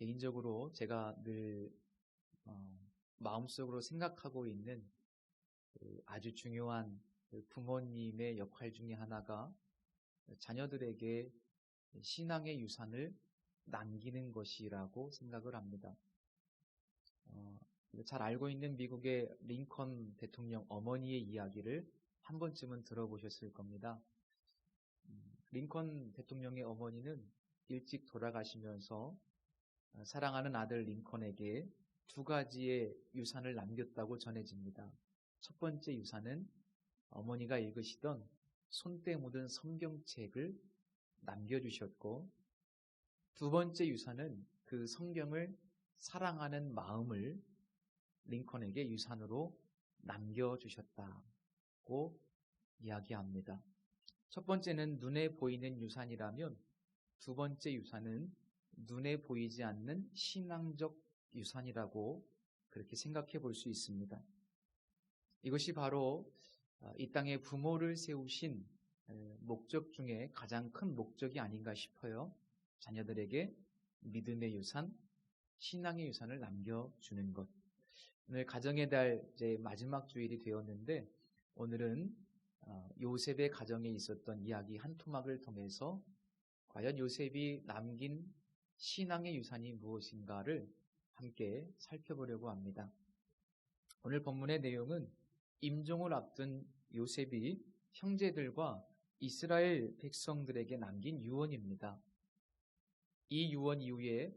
개인적으로 제가 늘 마음속으로 생각하고 있는 아주 중요한 부모님의 역할 중에 하나가 자녀들에게 신앙의 유산을 남기는 것이라고 생각을 합니다. 잘 알고 있는 미국의 링컨 대통령 어머니의 이야기를 한 번쯤은 들어보셨을 겁니다. 링컨 대통령의 어머니는 일찍 돌아가시면서 사랑하는 아들 링컨에게 두 가지의 유산을 남겼다고 전해집니다. 첫 번째 유산은 어머니가 읽으시던 손때 묻은 성경책을 남겨주셨고, 두 번째 유산은 그 성경을 사랑하는 마음을 링컨에게 유산으로 남겨주셨다고 이야기합니다. 첫 번째는 눈에 보이는 유산이라면 두 번째 유산은 눈에 보이지 않는 신앙적 유산이라고 그렇게 생각해 볼 수 있습니다. 이것이 바로 이 땅에 부모를 세우신 목적 중에 가장 큰 목적이 아닌가 싶어요. 자녀들에게 믿음의 유산, 신앙의 유산을 남겨주는 것. 오늘 가정의 달 이제 마지막 주일이 되었는데, 오늘은 요셉의 가정에 있었던 이야기 한 토막을 통해서 과연 요셉이 남긴 신앙의 유산이 무엇인가를 함께 살펴보려고 합니다. 오늘 본문의 내용은 임종을 앞둔 요셉이 형제들과 이스라엘 백성들에게 남긴 유언입니다. 이 유언 이후에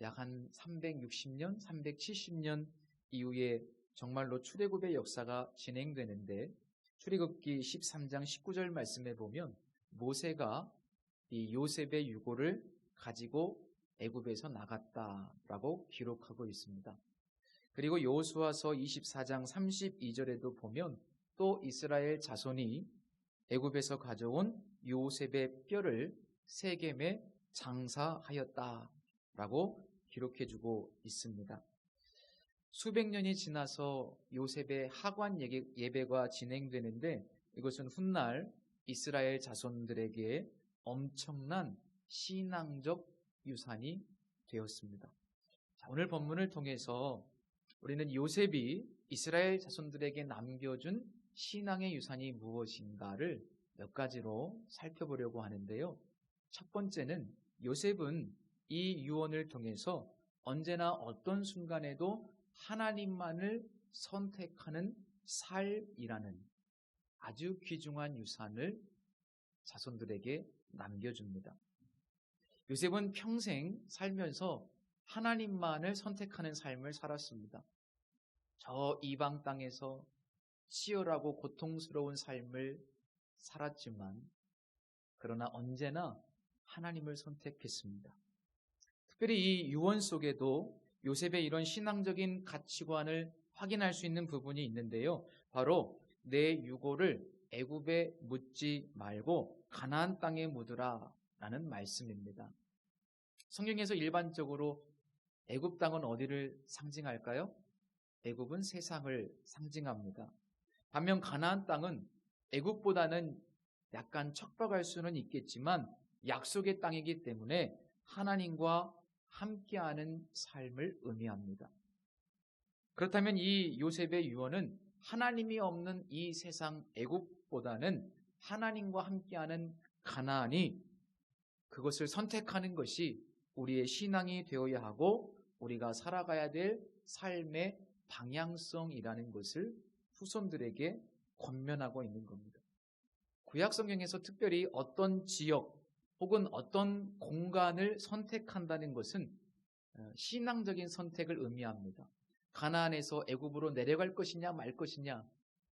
약 한 360년, 370년 이후에 정말로 출애굽의 역사가 진행되는데, 출애굽기 13장 19절 말씀에 보면 모세가 이 요셉의 유고를 가지고 애굽에서 나갔다라고 기록하고 있습니다. 그리고 여호수아서 24장 32절에도 보면 또 이스라엘 자손이 애굽에서 가져온 요셉의 뼈를 세겜에 장사하였다라고 기록해주고 있습니다. 수백 년이 지나서 요셉의 하관 예배가 진행되는데, 이것은 훗날 이스라엘 자손들에게 엄청난 신앙적 유산이 되었습니다. 오늘 본문을 통해서 우리는 요셉이 이스라엘 자손들에게 남겨준 신앙의 유산이 무엇인가를 몇 가지로 살펴보려고 하는데요. 첫 번째는 요셉은 이 유언을 통해서 언제나 어떤 순간에도 하나님만을 선택하는 삶이라는 아주 귀중한 유산을 자손들에게 남겨줍니다. 요셉은 평생 살면서 하나님만을 선택하는 삶을 살았습니다. 저 이방 땅에서 치열하고 고통스러운 삶을 살았지만, 그러나 언제나 하나님을 선택했습니다. 특별히 이 유언 속에도 요셉의 이런 신앙적인 가치관을 확인할 수 있는 부분이 있는데요. 바로 내 유고를 애굽에 묻지 말고 가나안 땅에 묻으라 라는 말씀입니다. 성경에서 일반적으로 애굽 땅은 어디를 상징할까요? 애굽은 세상을 상징합니다. 반면 가나안 땅은 애굽보다는 약간 척박할 수는 있겠지만 약속의 땅이기 때문에 하나님과 함께하는 삶을 의미합니다. 그렇다면 이 요셉의 유언은 하나님이 없는 이 세상 애굽보다는 하나님과 함께하는 가나안이, 그것을 선택하는 것이 우리의 신앙이 되어야 하고 우리가 살아가야 될 삶의 방향성이라는 것을 후손들에게 권면하고 있는 겁니다. 구약 성경에서 특별히 어떤 지역 혹은 어떤 공간을 선택한다는 것은 신앙적인 선택을 의미합니다. 가나안에서 애굽으로 내려갈 것이냐 말 것이냐,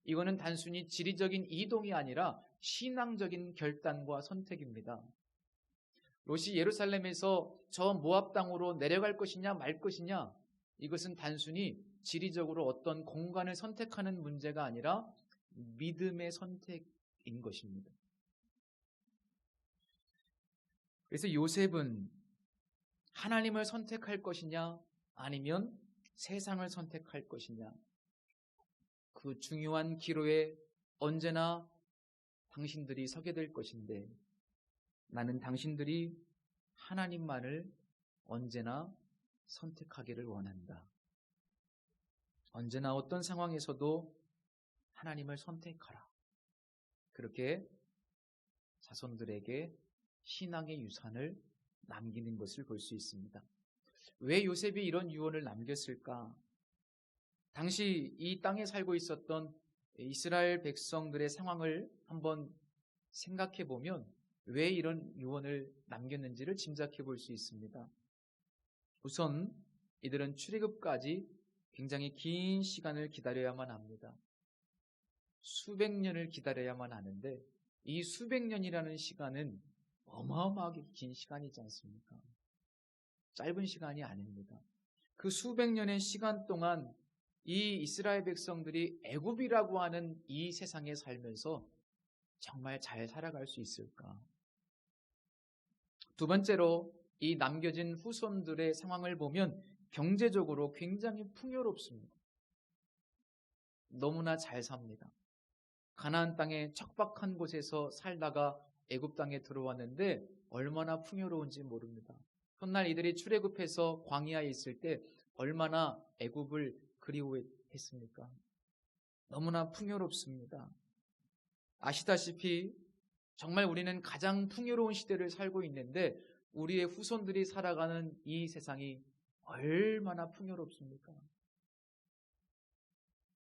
이거는 단순히 지리적인 이동이 아니라 신앙적인 결단과 선택입니다. 롯이 예루살렘에서 저 모압 땅으로 내려갈 것이냐 말 것이냐, 이것은 단순히 지리적으로 어떤 공간을 선택하는 문제가 아니라 믿음의 선택인 것입니다. 그래서 요셉은 하나님을 선택할 것이냐 아니면 세상을 선택할 것이냐, 그 중요한 기로에 언제나 당신들이 서게 될 것인데, 나는 당신들이 하나님만을 언제나 선택하기를 원한다. 언제나 어떤 상황에서도 하나님을 선택하라. 그렇게 자손들에게 신앙의 유산을 남기는 것을 볼 수 있습니다. 왜 요셉이 이런 유언을 남겼을까? 당시 이 땅에 살고 있었던 이스라엘 백성들의 상황을 한번 생각해 보면 왜 이런 유언을 남겼는지를 짐작해 볼 수 있습니다. 우선 이들은 출애굽까지 굉장히 긴 시간을 기다려야만 합니다. 수백 년을 기다려야만 하는데 이 수백 년이라는 시간은 어마어마하게 긴 시간이지 않습니까? 짧은 시간이 아닙니다. 그 수백 년의 시간 동안 이 이스라엘 백성들이 애굽이라고 하는 이 세상에 살면서 정말 잘 살아갈 수 있을까? 두 번째로 이 남겨진 후손들의 상황을 보면 경제적으로 굉장히 풍요롭습니다. 너무나 잘 삽니다. 가나안 땅의 척박한 곳에서 살다가 애굽 땅에 들어왔는데 얼마나 풍요로운지 모릅니다. 훗날 이들이 출애굽해서 광야에 있을 때 얼마나 애굽을 그리워했습니까? 너무나 풍요롭습니다. 아시다시피 정말 우리는 가장 풍요로운 시대를 살고 있는데 우리의 후손들이 살아가는 이 세상이 얼마나 풍요롭습니까?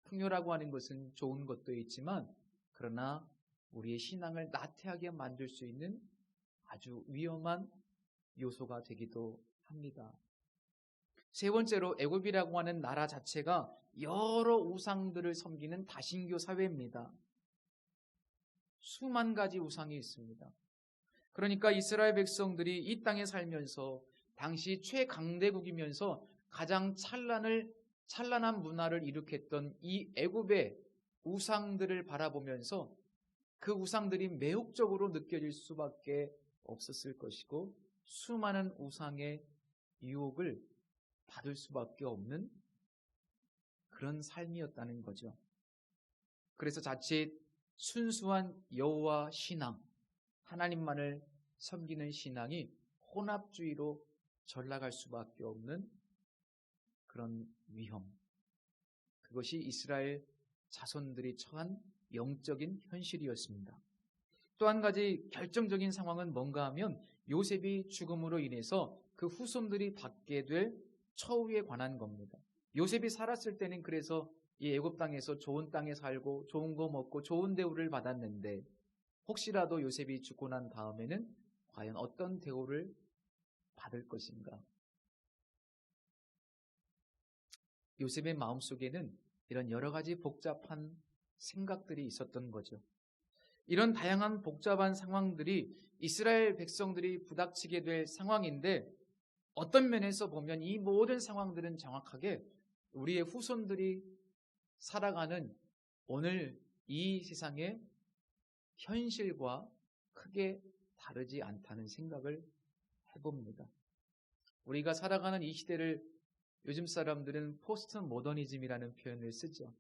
풍요라고 하는 것은 좋은 것도 있지만 그러나 우리의 신앙을 나태하게 만들 수 있는 아주 위험한 요소가 되기도 합니다. 세 번째로 애굽이라고 하는 나라 자체가 여러 우상들을 섬기는 다신교 사회입니다. 수만 가지 우상이 있습니다. 그러니까 이스라엘 백성들이 이 땅에 살면서 당시 최강대국이면서 가장 찬란한 문화를 일으켰던 이 애굽의 우상들을 바라보면서 그 우상들이 매혹적으로 느껴질 수밖에 없었을 것이고 수많은 우상의 유혹을 받을 수밖에 없는 그런 삶이었다는 거죠. 그래서 자칫 순수한 여호와 신앙, 하나님만을 섬기는 신앙이 혼합주의로 전락할 수밖에 없는 그런 위험, 그것이 이스라엘 자손들이 처한 영적인 현실이었습니다. 또 한 가지 결정적인 상황은 뭔가 하면 요셉이 죽음으로 인해서 그 후손들이 받게 될 처우에 관한 겁니다. 요셉이 살았을 때는 그래서 이 애굽 땅에서 좋은 땅에 살고 좋은 거 먹고 좋은 대우를 받았는데 혹시라도 요셉이 죽고 난 다음에는 과연 어떤 대우를 받을 것인가? 요셉의 마음속에는 이런 여러 가지 복잡한 생각들이 있었던 거죠. 이런 다양한 복잡한 상황들이 이스라엘 백성들이 부닥치게 될 상황인데 어떤 면에서 보면 이 모든 상황들은 정확하게 우리의 후손들이 살아가는 오늘 이 세상의 현실과 크게 다르지 않다는 생각을 해봅니다. 우리가 살아가는 이 시대를 요즘 사람들은 포스트 모더니즘이라는 표현을 쓰죠.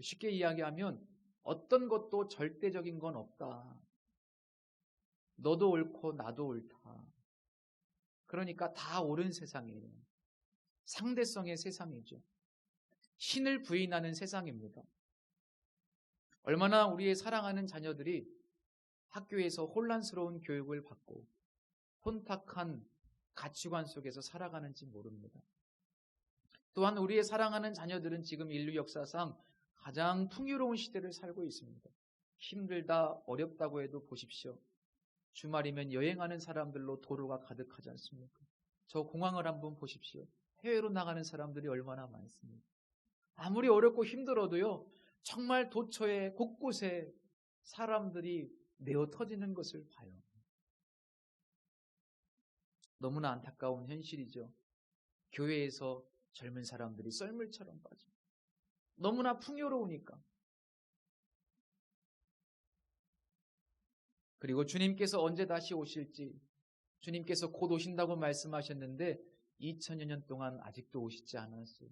쉽게 이야기하면 어떤 것도 절대적인 건 없다. 너도 옳고 나도 옳다. 그러니까 다 옳은 세상이에요. 상대성의 세상이죠. 신을 부인하는 세상입니다. 얼마나 우리의 사랑하는 자녀들이 학교에서 혼란스러운 교육을 받고 혼탁한 가치관 속에서 살아가는지 모릅니다. 또한 우리의 사랑하는 자녀들은 지금 인류 역사상 가장 풍요로운 시대를 살고 있습니다. 힘들다, 어렵다고 해도 보십시오. 주말이면 여행하는 사람들로 도로가 가득하지 않습니까? 저 공항을 한번 보십시오. 해외로 나가는 사람들이 얼마나 많습니까? 아무리 어렵고 힘들어도요, 정말 도처에 곳곳에 사람들이 내어 터지는 것을 봐요. 너무나 안타까운 현실이죠. 교회에서 젊은 사람들이 썰물처럼 빠져. 너무나 풍요로우니까. 그리고 주님께서 언제 다시 오실지, 주님께서 곧 오신다고 말씀하셨는데 2000여 년 동안 아직도 오시지 않았어요.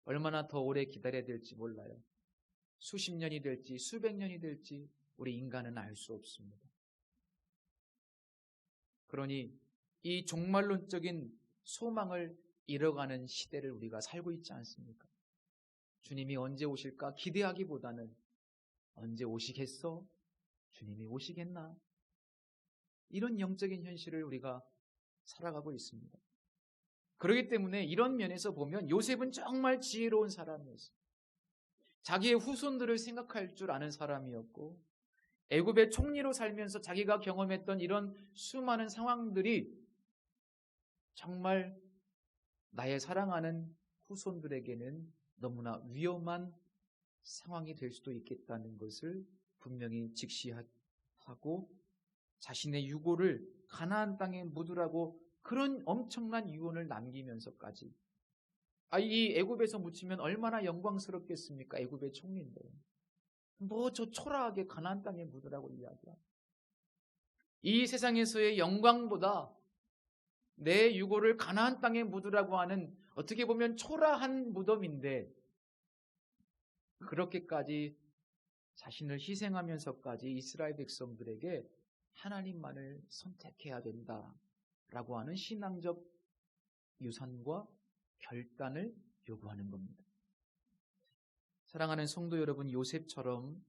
얼마나 더 오래 기다려야 될지 몰라요. 수십 년이 될지 수백 년이 될지 우리 인간은 알 수 없습니다. 그러니 이 종말론적인 소망을 잃어가는 시대를 우리가 살고 있지 않습니까? 주님이 언제 오실까 기대하기보다는 언제 오시겠어? 주님이 오시겠나? 이런 영적인 현실을 우리가 살아가고 있습니다. 그렇기 때문에 이런 면에서 보면 요셉은 정말 지혜로운 사람이었어요. 자기의 후손들을 생각할 줄 아는 사람이었고 애굽의 총리로 살면서 자기가 경험했던 이런 수많은 상황들이 정말 나의 사랑하는 후손들에게는 너무나 위험한 상황이 될 수도 있겠다는 것을 분명히 직시하고 자신의 유고를 가나안 땅에 묻으라고 그런 엄청난 유언을 남기면서까지 이 애굽에서 묻히면 얼마나 영광스럽겠습니까? 애굽의 총리인데 뭐 저 초라하게 가나안 땅에 묻으라고 이야기야. 이 세상에서의 영광보다 내 유고를 가나안 땅에 묻으라고 하는 어떻게 보면 초라한 무덤인데 그렇게까지 자신을 희생하면서까지 이스라엘 백성들에게 하나님만을 선택해야 된다라고 하는 신앙적 유산과 결단을 요구하는 겁니다. 사랑하는 성도 여러분, 요셉처럼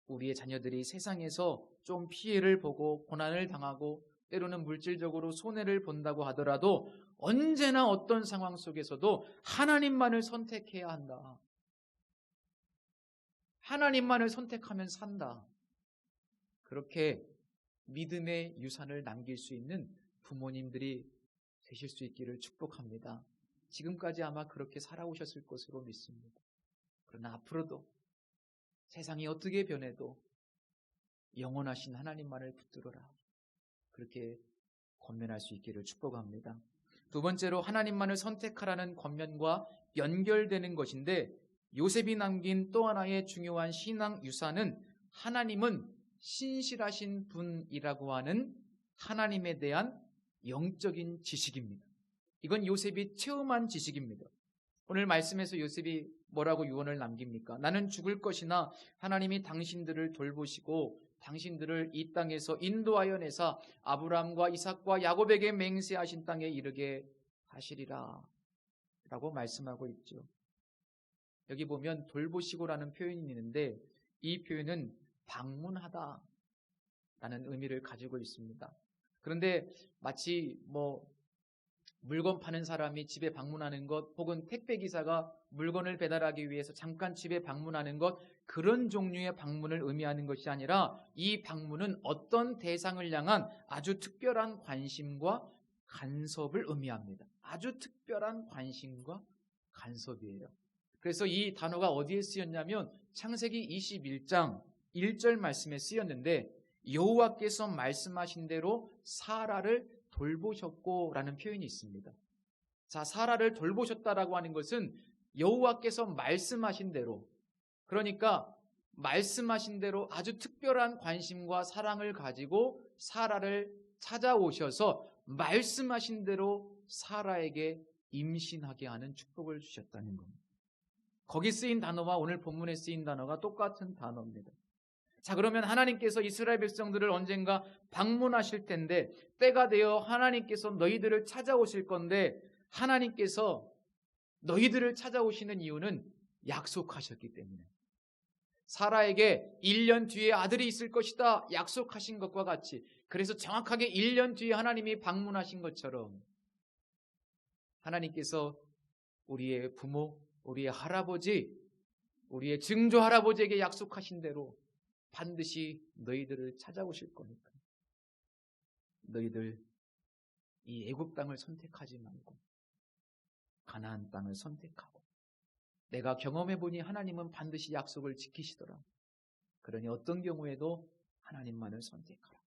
우리의 자녀들이 세상에서 좀 피해를 보고 고난을 당하고 때로는 물질적으로 손해를 본다고 하더라도 언제나 어떤 상황 속에서도 하나님만을 선택해야 한다. 하나님만을 선택하면 산다. 그렇게 믿음의 유산을 남길 수 있는 부모님들이 되실 수 있기를 축복합니다. 지금까지 아마 그렇게 살아오셨을 것으로 믿습니다. 그러나 앞으로도 세상이 어떻게 변해도 영원하신 하나님만을 붙들어라. 그렇게 권면할 수 있기를 축복합니다. 두 번째로 하나님만을 선택하라는 권면과 연결되는 것인데 요셉이 남긴 또 하나의 중요한 신앙 유산은 하나님은 신실하신 분이라고 하는 하나님에 대한 영적인 지식입니다. 이건 요셉이 체험한 지식입니다. 오늘 말씀에서 요셉이 뭐라고 유언을 남깁니까? 나는 죽을 것이나 하나님이 당신들을 돌보시고 당신들을 이 땅에서 인도하여 내사 아브라함과 이삭과 야곱에게 맹세하신 땅에 이르게 하시리라 라고 말씀하고 있죠. 여기 보면 돌보시고라는 표현이 있는데 이 표현은 방문하다 라는 의미를 가지고 있습니다. 그런데 마치 물건 파는 사람이 집에 방문하는 것 혹은 택배기사가 물건을 배달하기 위해서 잠깐 집에 방문하는 것 그런 종류의 방문을 의미하는 것이 아니라 이 방문은 어떤 대상을 향한 아주 특별한 관심과 간섭을 의미합니다. 아주 특별한 관심과 간섭이에요. 그래서 이 단어가 어디에 쓰였냐면 창세기 21장 1절 말씀에 쓰였는데 여호와께서 말씀하신 대로 사라를 돌보셨고 라는 표현이 있습니다. 자, 사라를 돌보셨다라고 하는 것은 여호와께서 말씀하신 대로 그러니까 말씀하신 대로 아주 특별한 관심과 사랑을 가지고 사라를 찾아오셔서 말씀하신 대로 사라에게 임신하게 하는 축복을 주셨다는 겁니다. 거기 쓰인 단어와 오늘 본문에 쓰인 단어가 똑같은 단어입니다. 자, 그러면 하나님께서 이스라엘 백성들을 언젠가 방문하실 텐데 때가 되어 하나님께서 너희들을 찾아오실 건데 하나님께서 너희들을 찾아오시는 이유는 약속하셨기 때문에 사라에게 1년 뒤에 아들이 있을 것이다 약속하신 것과 같이 그래서 정확하게 1년 뒤에 하나님이 방문하신 것처럼 하나님께서 우리의 부모, 우리의 할아버지, 우리의 증조 할아버지에게 약속하신 대로 반드시 너희들을 찾아오실 거니까 너희들 이 애굽 땅을 선택하지 말고 가나안 땅을 선택하고 내가 경험해보니 하나님은 반드시 약속을 지키시더라. 그러니 어떤 경우에도 하나님만을 선택하라.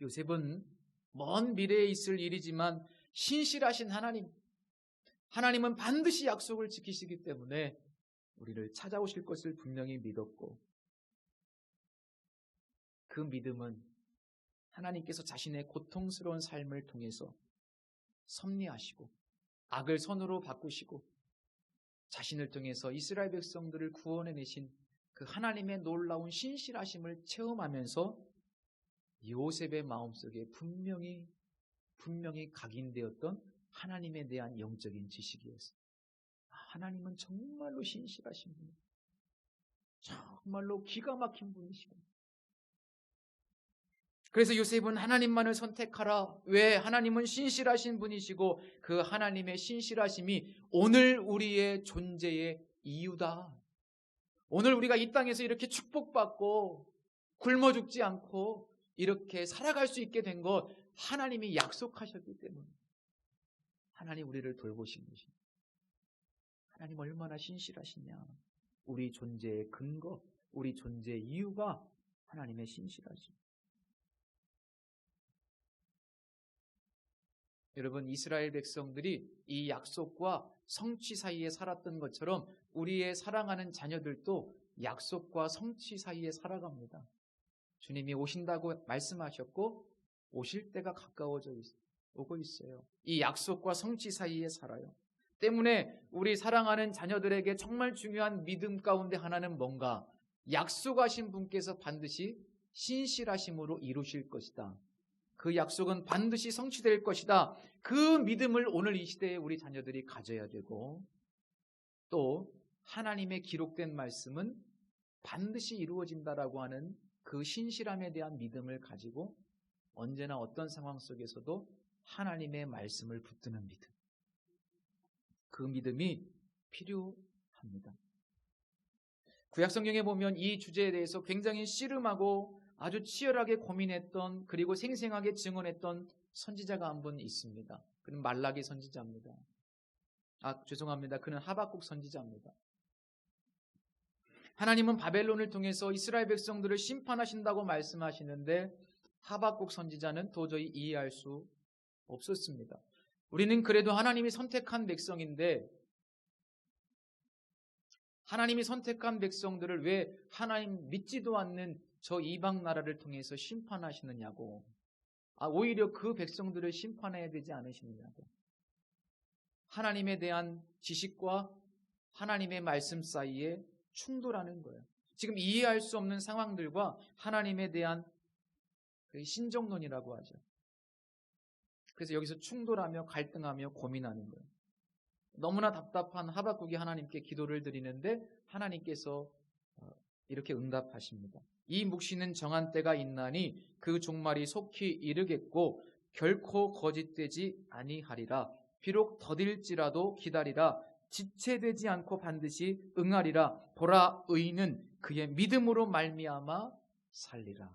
요셉은 먼 미래에 있을 일이지만 신실하신 하나님은 반드시 약속을 지키시기 때문에 우리를 찾아오실 것을 분명히 믿었고 그 믿음은 하나님께서 자신의 고통스러운 삶을 통해서 섭리하시고 악을 선으로 바꾸시고 자신을 통해서 이스라엘 백성들을 구원해내신 그 하나님의 놀라운 신실하심을 체험하면서 요셉의 마음속에 분명히 분명히 각인되었던 하나님에 대한 영적인 지식이었어요. 하나님은 정말로 신실하신 분이에요. 정말로 기가 막힌 분이시고. 그래서 요셉은 하나님만을 선택하라. 왜? 하나님은 신실하신 분이시고 그 하나님의 신실하심이 오늘 우리의 존재의 이유다. 오늘 우리가 이 땅에서 이렇게 축복받고 굶어 죽지 않고 이렇게 살아갈 수 있게 된 것 하나님이 약속하셨기 때문에 하나님 우리를 돌보신 것입니다. 하나님 얼마나 신실하시냐. 우리 존재의 근거, 우리 존재의 이유가 하나님의 신실하심. 여러분, 이스라엘 백성들이 이 약속과 성취 사이에 살았던 것처럼 우리의 사랑하는 자녀들도 약속과 성취 사이에 살아갑니다. 주님이 오신다고 말씀하셨고 오실 때가 가까워져 오고 있어요. 이 약속과 성취 사이에 살아요. 때문에 우리 사랑하는 자녀들에게 정말 중요한 믿음 가운데 하나는 뭔가? 약속하신 분께서 반드시 신실하심으로 이루실 것이다. 그 약속은 반드시 성취될 것이다. 그 믿음을 오늘 이 시대에 우리 자녀들이 가져야 되고, 또 하나님의 기록된 말씀은 반드시 이루어진다라고 하는 그 신실함에 대한 믿음을 가지고 언제나 어떤 상황 속에서도 하나님의 말씀을 붙드는 믿음, 그 믿음이 필요합니다. 구약성경에 보면 이 주제에 대해서 굉장히 씨름하고 아주 치열하게 고민했던, 그리고 생생하게 증언했던 선지자가 한 분 있습니다. 그는 말라기 선지자입니다. 죄송합니다. 그는 하박국 선지자입니다. 하나님은 바벨론을 통해서 이스라엘 백성들을 심판하신다고 말씀하시는데 하박국 선지자는 도저히 이해할 수 없었습니다. 우리는 그래도 하나님이 선택한 백성인데 하나님이 선택한 백성들을 왜 하나님 믿지도 않는 저 이방 나라를 통해서 심판하시느냐고, 오히려 그 백성들을 심판해야 되지 않으시느냐고. 하나님에 대한 지식과 하나님의 말씀 사이에 충돌하는 거예요. 지금 이해할 수 없는 상황들과 하나님에 대한 신정론이라고 하죠. 그래서 여기서 충돌하며 갈등하며 고민하는 거예요. 너무나 답답한 하박국이 하나님께 기도를 드리는데 하나님께서 이렇게 응답하십니다. 이 묵시는 정한 때가 있나니 그 종말이 속히 이르겠고 결코 거짓되지 아니하리라. 비록 더딜지라도 기다리라. 지체되지 않고 반드시 응하리라. 보라, 의인은 그의 믿음으로 말미암아 살리라.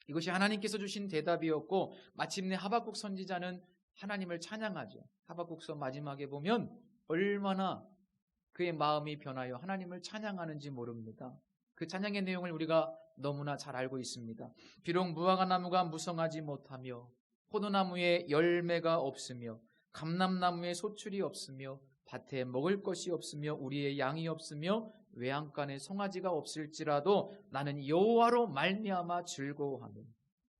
이것이 하나님께서 주신 대답이었고, 마침내 하박국 선지자는 하나님을 찬양하죠. 하박국서 마지막에 보면 얼마나 그의 마음이 변하여 하나님을 찬양하는지 모릅니다. 그 찬양의 내용을 우리가 너무나 잘 알고 있습니다. 비록 무화과나무가 무성하지 못하며 포도나무에 열매가 없으며 감람나무에 소출이 없으며 밭에 먹을 것이 없으며 우리의 양이 없으며 외양간에 송아지가 없을지라도 나는 여호와로 말미암아 즐거워하며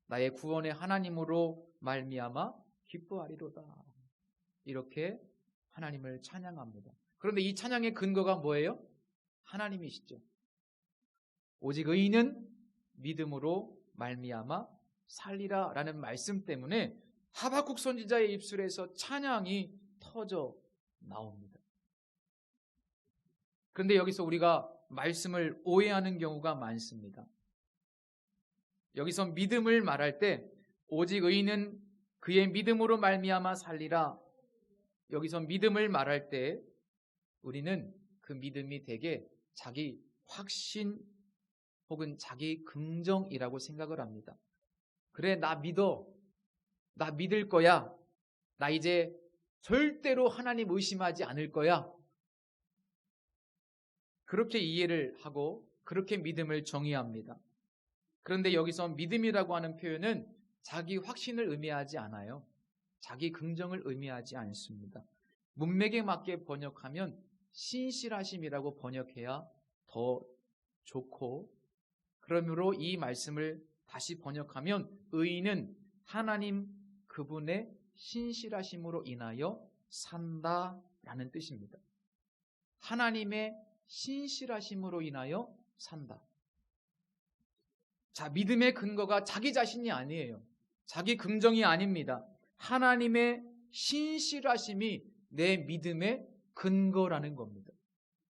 나의 구원의 하나님으로 말미암아 기뻐하리로다. 이렇게 하나님을 찬양합니다. 그런데 이 찬양의 근거가 뭐예요? 하나님이시죠. 오직 의인은 믿음으로 말미암아 살리라 라는 말씀 때문에 하박국 선지자의 입술에서 찬양이 터져 나옵니다. 그런데 여기서 우리가 말씀을 오해하는 경우가 많습니다. 여기서 믿음을 말할 때 오직 의인은 그의 믿음으로 말미암아 살리라. 여기서 믿음을 말할 때 우리는 그 믿음이 되게 자기 확신 혹은 자기 긍정이라고 생각을 합니다. 그래, 나 믿어. 나 믿을 거야. 나 이제 절대로 하나님 의심하지 않을 거야. 그렇게 이해를 하고 그렇게 믿음을 정의합니다. 그런데 여기서 믿음이라고 하는 표현은 자기 확신을 의미하지 않아요. 자기 긍정을 의미하지 않습니다. 문맥에 맞게 번역하면 신실하심이라고 번역해야 더 좋고, 그러므로 이 말씀을 다시 번역하면 의인은 하나님 그분의 신실하심으로 인하여 산다라는 뜻입니다. 하나님의 신실하심으로 인하여 산다. 자, 믿음의 근거가 자기 자신이 아니에요. 자기 긍정이 아닙니다. 하나님의 신실하심이 내 믿음의 근거라는 겁니다.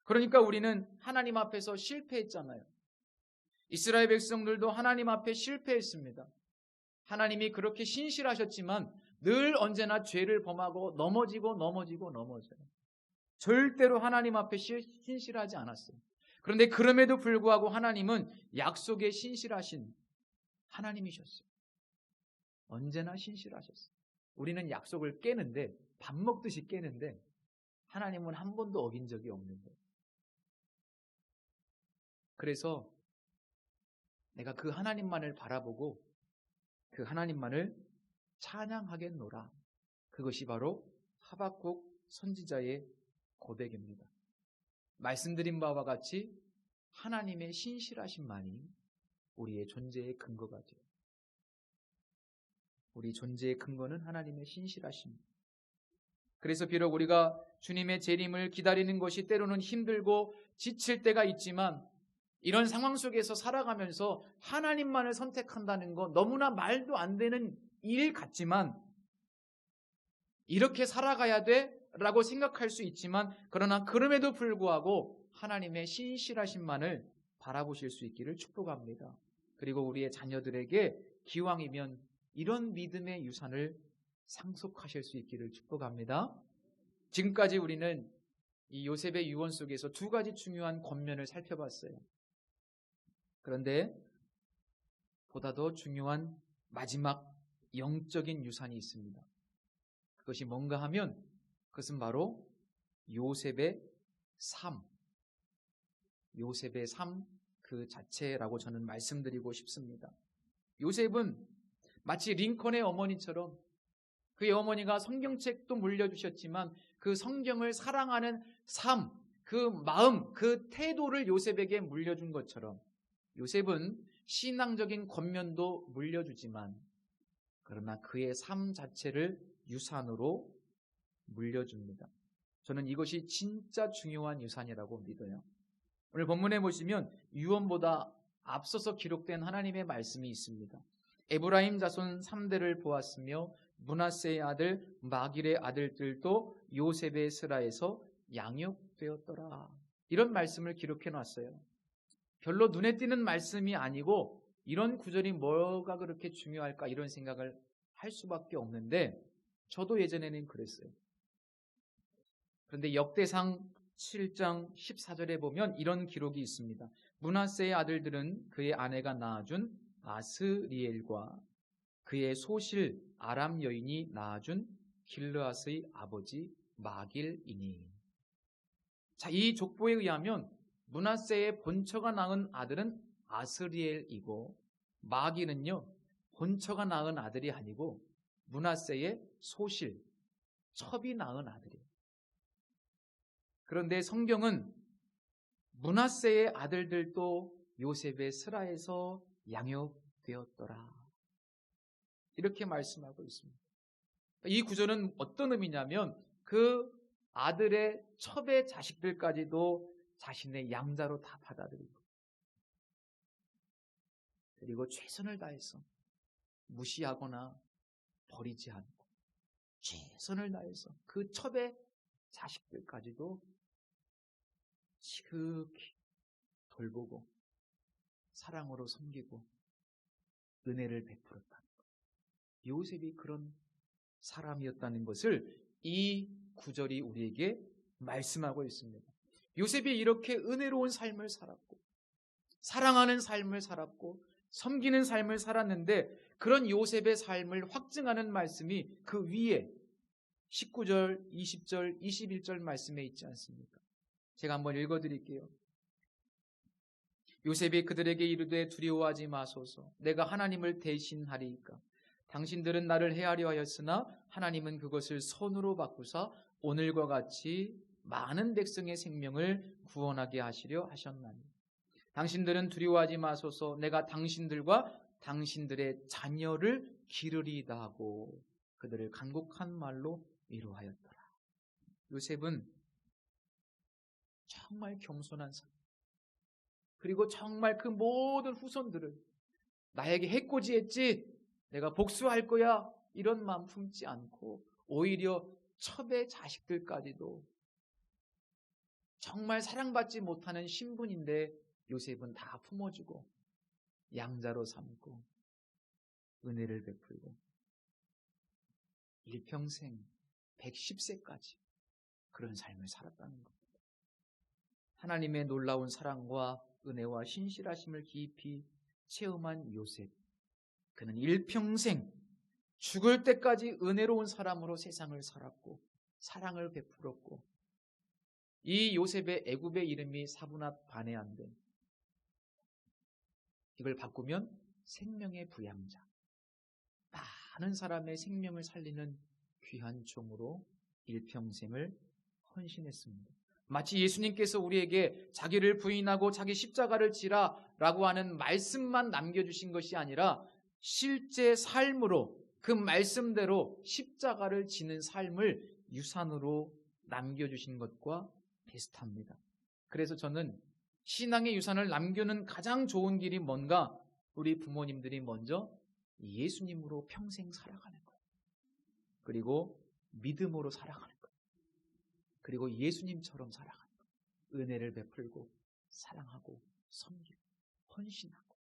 그러니까 우리는 하나님 앞에서 실패했잖아요. 이스라엘 백성들도 하나님 앞에 실패했습니다. 하나님이 그렇게 신실하셨지만 늘 언제나 죄를 범하고 넘어져요. 절대로 하나님 앞에 신실하지 않았어요. 그런데 그럼에도 불구하고 하나님은 약속에 신실하신 하나님이셨어요. 언제나 신실하셨어요. 우리는 약속을 깨는데, 밥 먹듯이 깨는데 하나님은 한 번도 어긴 적이 없는 거예요. 그래서 내가 그 하나님만을 바라보고 그 하나님만을 찬양하겠노라. 그것이 바로 하박국 선지자의 고백입니다. 말씀드린 바와 같이 하나님의 신실하심만이 우리의 존재의 근거가 돼요. 우리 존재의 근거는 하나님의 신실하심입니다. 그래서 비록 우리가 주님의 재림을 기다리는 것이 때로는 힘들고 지칠 때가 있지만 이런 상황 속에서 살아가면서 하나님만을 선택한다는 거 너무나 말도 안 되는 일 같지만 이렇게 살아가야 돼? 라고 생각할 수 있지만 그러나 그럼에도 불구하고 하나님의 신실하심만을 바라보실 수 있기를 축복합니다. 그리고 우리의 자녀들에게 기왕이면 이런 믿음의 유산을 상속하실 수 있기를 축복합니다. 지금까지 우리는 이 요셉의 유언 속에서 두 가지 중요한 권면을 살펴봤어요. 그런데 보다 더 중요한 마지막 영적인 유산이 있습니다. 그것이 뭔가 하면 그것은 바로 요셉의 삶, 요셉의 삶 그 자체라고 저는 말씀드리고 싶습니다. 요셉은 마치 링컨의 어머니처럼 그의 어머니가 성경책도 물려주셨지만 그 성경을 사랑하는 삶, 그 마음, 그 태도를 요셉에게 물려준 것처럼 요셉은 신앙적인 권면도 물려주지만 그러나 그의 삶 자체를 유산으로 물려줍니다. 저는 이것이 진짜 중요한 유산이라고 믿어요. 오늘 본문에 보시면 유언보다 앞서서 기록된 하나님의 말씀이 있습니다. 에브라임 자손 3대를 보았으며 므낫세의 아들 마길의 아들들도 요셉의 스라에서 양육되었더라. 이런 말씀을 기록해 놨어요. 별로 눈에 띄는 말씀이 아니고 이런 구절이 뭐가 그렇게 중요할까 이런 생각을 할 수밖에 없는데 저도 예전에는 그랬어요. 그런데 역대상 7장 14절에 보면 이런 기록이 있습니다. 므낫세의 아들들은 그의 아내가 낳아준 아스리엘과 그의 소실 아람 여인이 낳아준 길르앗의 아버지 마길이니. 자, 이 족보에 의하면 므낫세의 본처가 낳은 아들은 아스리엘이고 마길은요 본처가 낳은 아들이 아니고 므낫세의 소실 첩이 낳은 아들이에요. 그런데 성경은 므낫세의 아들들도 요셉의 스라에서 양육되었더라. 이렇게 말씀하고 있습니다. 이 구절은 어떤 의미냐면 그 아들의 첩의 자식들까지도 자신의 양자로 다 받아들이고 그리고 최선을 다해서 무시하거나 버리지 않고 최선을 다해서 그 첩의 자식들까지도 지극히 돌보고 사랑으로 섬기고 은혜를 베풀었다는 것. 요셉이 그런 사람이었다는 것을 이 구절이 우리에게 말씀하고 있습니다. 요셉이 이렇게 은혜로운 삶을 살았고 사랑하는 삶을 살았고 섬기는 삶을 살았는데 그런 요셉의 삶을 확증하는 말씀이 그 위에 19절, 20절, 21절 말씀에 있지 않습니까? 제가 한번 읽어드릴게요. 요셉이 그들에게 이르되 두려워하지 마소서. 내가 하나님을 대신하리이까. 당신들은 나를 해하려 하였으나 하나님은 그것을 선으로 바꾸사 오늘과 같이 많은 백성의 생명을 구원하게 하시려 하셨나니. 당신들은 두려워하지 마소서. 내가 당신들과 당신들의 자녀를 기르리다 하고 그들을 간곡한 말로 위로하였더라. 요셉은 정말 겸손한 사람, 그리고 정말 그 모든 후손들을 나에게 해코지했지, 내가 복수할 거야 이런 마음 품지 않고 오히려 첩의 자식들까지도 정말 사랑받지 못하는 신분인데 요셉은 다 품어주고 양자로 삼고 은혜를 베풀고 일평생 110세까지 그런 삶을 살았다는 겁니다. 하나님의 놀라운 사랑과 은혜와 신실하심을 깊이 체험한 요셉, 그는 일평생 죽을 때까지 은혜로운 사람으로 세상을 살았고 사랑을 베풀었고, 이 요셉의 애굽의 이름이 사브낫 바네아인데 이걸 바꾸면 생명의 부양자, 많은 사람의 생명을 살리는 귀한 종으로 일평생을 헌신했습니다. 마치 예수님께서 우리에게 자기를 부인하고 자기 십자가를 지라라고 하는 말씀만 남겨주신 것이 아니라 실제 삶으로 그 말씀대로 십자가를 지는 삶을 유산으로 남겨주신 것과 비슷합니다. 그래서 저는 신앙의 유산을 남기는 가장 좋은 길이 뭔가, 우리 부모님들이 먼저 예수님으로 평생 살아가는 거예요. 그리고 믿음으로 살아가는 거예요. 그리고 예수님처럼 살아가는 거예요. 은혜를 베풀고 사랑하고 섬기고 헌신하고.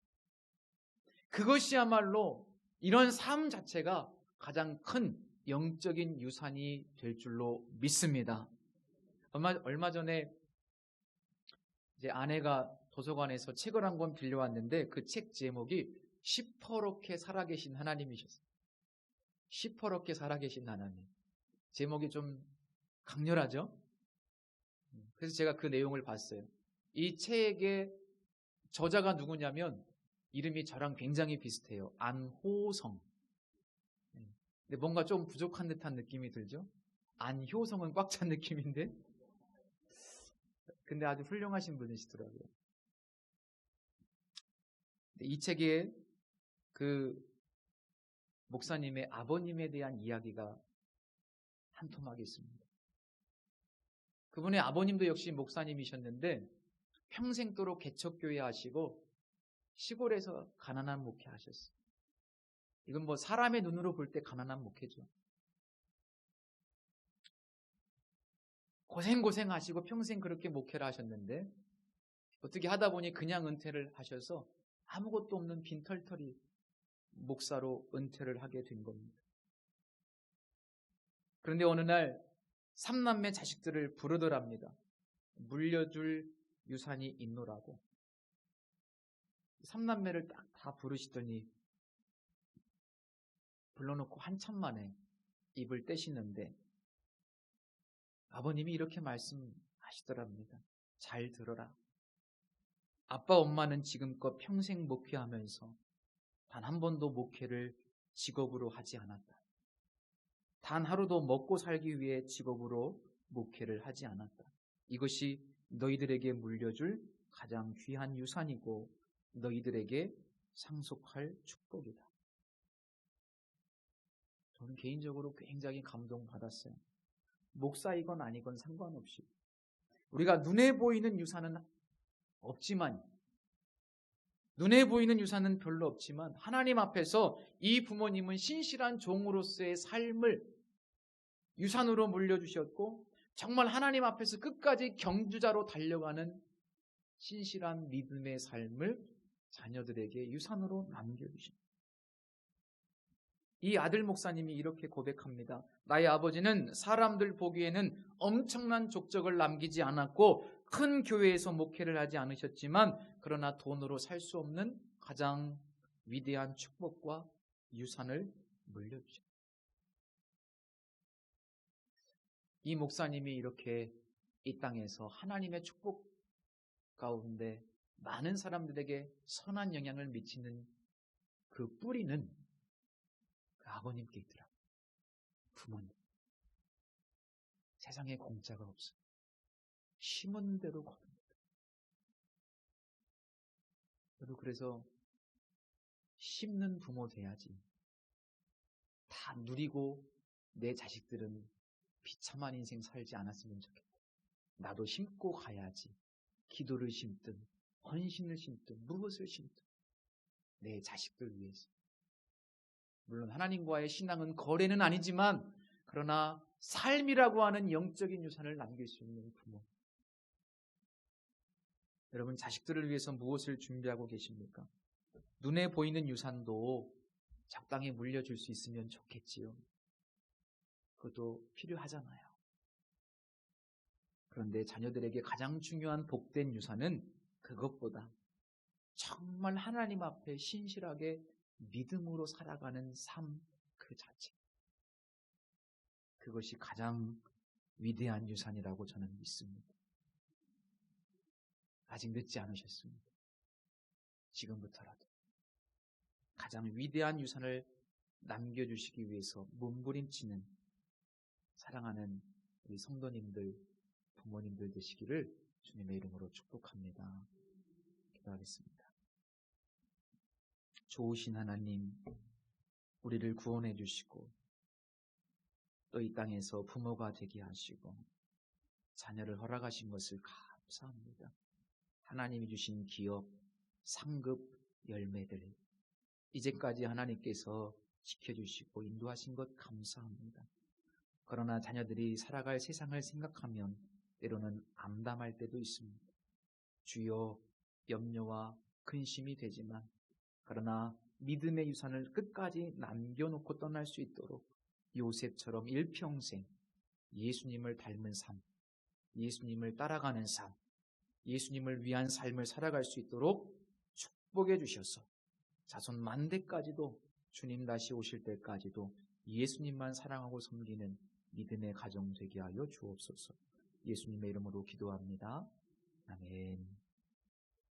그것이야말로 이런 삶 자체가 가장 큰 영적인 유산이 될 줄로 믿습니다. 얼마 전에 이제 아내가 도서관에서 책을 한 권 빌려왔는데 그 책 제목이 시퍼렇게 살아계신 하나님이셨어요. 시퍼렇게 살아계신 하나님. 제목이 좀 강렬하죠? 그래서 제가 그 내용을 봤어요. 이 책의 저자가 누구냐면 이름이 저랑 굉장히 비슷해요. 안호성. 근데 뭔가 좀 부족한 듯한 느낌이 들죠? 안효성은 꽉 찬 느낌인데? 근데 아주 훌륭하신 분이시더라고요. 이 책에 그 목사님의 아버님에 대한 이야기가 한 토막이 있습니다. 그분의 아버님도 역시 목사님이셨는데 평생도록 개척교회 하시고 시골에서 가난한 목회 하셨어요. 이건 뭐 사람의 눈으로 볼 때 가난한 목회죠. 고생하시고 평생 그렇게 목회를 하셨는데 어떻게 하다 보니 그냥 은퇴를 하셔서 아무것도 없는 빈털터리 목사로 은퇴를 하게 된 겁니다. 그런데 어느 날 삼남매 자식들을 부르더랍니다. 물려줄 유산이 있노라고. 삼남매를 딱 다 부르시더니 불러놓고 한참 만에 입을 떼시는데 아버님이 이렇게 말씀하시더랍니다. 잘 들어라. 아빠 엄마는 지금껏 평생 목회하면서 단 한 번도 목회를 직업으로 하지 않았다. 단 하루도 먹고 살기 위해 직업으로 목회를 하지 않았다. 이것이 너희들에게 물려줄 가장 귀한 유산이고 너희들에게 상속할 축복이다. 저는 개인적으로 굉장히 감동받았어요. 목사이건 아니건 상관없이 우리가 눈에 보이는 유산은 없지만, 눈에 보이는 유산은 별로 없지만 하나님 앞에서 이 부모님은 신실한 종으로서의 삶을 유산으로 물려주셨고 정말 하나님 앞에서 끝까지 경주자로 달려가는 신실한 믿음의 삶을 자녀들에게 유산으로 남겨주십니다. 이 아들 목사님이 이렇게 고백합니다. 나의 아버지는 사람들 보기에는 엄청난 족적을 남기지 않았고 큰 교회에서 목회를 하지 않으셨지만 그러나 돈으로 살 수 없는 가장 위대한 축복과 유산을 물려주셨습니다. 이 목사님이 이렇게 이 땅에서 하나님의 축복 가운데 많은 사람들에게 선한 영향을 미치는 그 뿌리는 그 아버님께 있더라고요. 부모님. 세상에 공짜가 없어요. 심은 대로 거둡니다. 저도 그래서 심는 부모 돼야지. 다 누리고 내 자식들은 비참한 인생 살지 않았으면 좋겠다. 나도 심고 가야지. 기도를 심든 헌신을 심든 무엇을 심든 내 자식들 위해서. 물론 하나님과의 신앙은 거래는 아니지만 그러나 삶이라고 하는 영적인 유산을 남길 수 있는 부모. 여러분 자식들을 위해서 무엇을 준비하고 계십니까? 눈에 보이는 유산도 적당히 물려줄 수 있으면 좋겠지요. 그것도 필요하잖아요. 그런데 자녀들에게 가장 중요한 복된 유산은 그것보다 정말 하나님 앞에 신실하게 믿음으로 살아가는 삶 그 자체. 그것이 가장 위대한 유산이라고 저는 믿습니다. 아직 늦지 않으셨습니다. 지금부터라도 가장 위대한 유산을 남겨주시기 위해서 몸부림치는 사랑하는 우리 성도님들, 부모님들 되시기를 주님의 이름으로 축복합니다. 기도하겠습니다. 좋으신 하나님, 우리를 구원해 주시고 또 이 땅에서 부모가 되게 하시고 자녀를 허락하신 것을 감사합니다. 하나님이 주신 기업, 상급, 열매들 이제까지 하나님께서 지켜주시고 인도하신 것 감사합니다. 그러나 자녀들이 살아갈 세상을 생각하면 때로는 암담할 때도 있습니다. 주여 염려와 근심이 되지만 그러나 믿음의 유산을 끝까지 남겨놓고 떠날 수 있도록 요셉처럼 일평생 예수님을 닮은 삶, 예수님을 따라가는 삶, 예수님을 위한 삶을 살아갈 수 있도록 축복해 주셔서 자손 만대까지도 주님 다시 오실 때까지도 예수님만 사랑하고 섬기는 믿음의 가정 되게 하여 주옵소서. 예수님의 이름으로 기도합니다. 아멘.